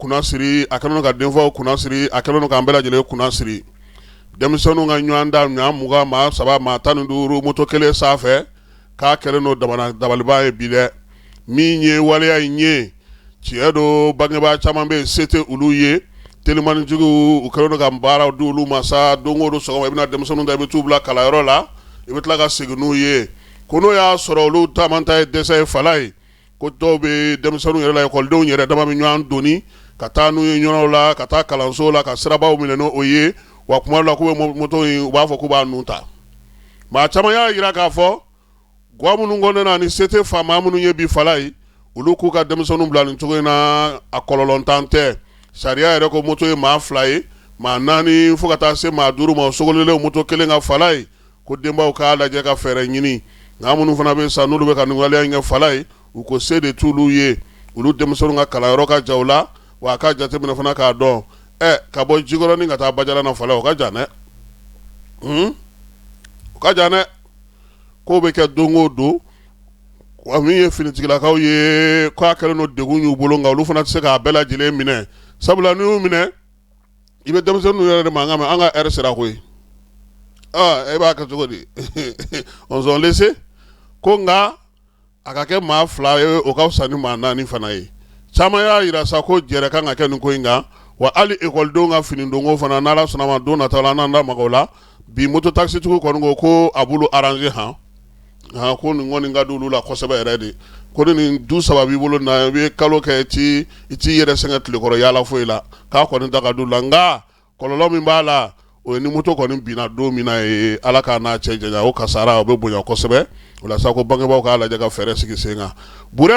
kunna siri a kɛlen ka denfaw kunna siri a kɛlen ka an bɛɛ lajɛlen kunna siri denmisɛnninw ka ɲɔgɔn da ɲɔgɔn 20 maa 3 maa 15 moto kelen sanfɛ k'a kɛlen no dabaliban ye bi dɛ min ye waleya in ye tiɲɛ do bangebaa caman bɛ se tɛ olu ye telimanijugu u kɛlen ka baaraw di olu ma sa don o don sɔgɔma i bɛna denmisɛnninw ta i bɛ t'u bila kalanyɔrɔ la i bɛ tila ka segin n'u ye ko n'o y'a sɔrɔ olu taama ta ye dɛsɛ ye fala ye ko dɔw bɛ denmisɛnninw yɛrɛ la ekɔlidenw yɛrɛ dama bɛ ɲɔgɔn doni ka taa n'u ye ɲɔgɔnw la ka taa kalanso la ka sirabaw minɛ n'o ye wa kuma dɔ la k'u bɛ moto in u b'a fɔ k'u b'a nun ta maa caman y'a jira k'a fɔ guwa minnu kɔnɔna na ni se tɛ faama minnu ye bi fala ye olu k'u ka denmisɛnninw bila nin cogo in na a kɔlɔlɔntan tɛ sariya yɛrɛ ko moto ye maa 2 ye maa 4 fo ka taa se maa 5 ma o sogolilen moto kelen ka fala ye ko denbaw k'a lajɛ ka fɛɛrɛ ɲini nka minnu fana bɛ sa n'olu bɛ ka nin waleya in kɛ fala ye u ko se de t'olu ye olu denmisɛnninw ka kalanyɔrɔ ka ja u la wa a ka jateminɛ fana k'a dɔn ka bɔ Jikɔrɔni ka taa Bajala na fala o ka jan dɛ o ka jan dɛ k'o bɛ kɛ don o don wa min ye finitigilakaw ye k'a kɛlen no degun y'u bolo nka olu fana tɛ se k'a bɛɛ lajɛlen minɛ sabula n'i y'u minɛ i bɛ denmisɛnninw yɛrɛ de mankan mɛn an ka heure sera koyi e b'a kɛ cogo di on s'en laisse ko nka a ka kɛ maa 2 ye o ka fisa ni maa 4 fana ye caman y'a jira sa ko jɛrɛ kan ka kɛ nin ko in kan wa hali ekɔlidenw ka finidonko fana n'Ala sɔnna ma don nataw la n'an da maga o la bi moto taxitigiw kɔni ko a b'olu arranger ko nin kɔni ka di olu la kosɛbɛ yɛrɛ de ko ni nin du 3 b'i bolo na i bɛ kalo kɛ i t'i yɛrɛ sɛgɛn tilekɔrɔ yaala foyi la k'a kɔni ta ka di u la nka kɔlɔlɔ min b'a la o ye ni moto kɔni binna don min na ye Ala k'a n'a cɛ janya o kasara o bɛ bonya kosɛbɛ o la sa ko bangebaaw k'a lajɛ ka fɛɛrɛ sigi sen kan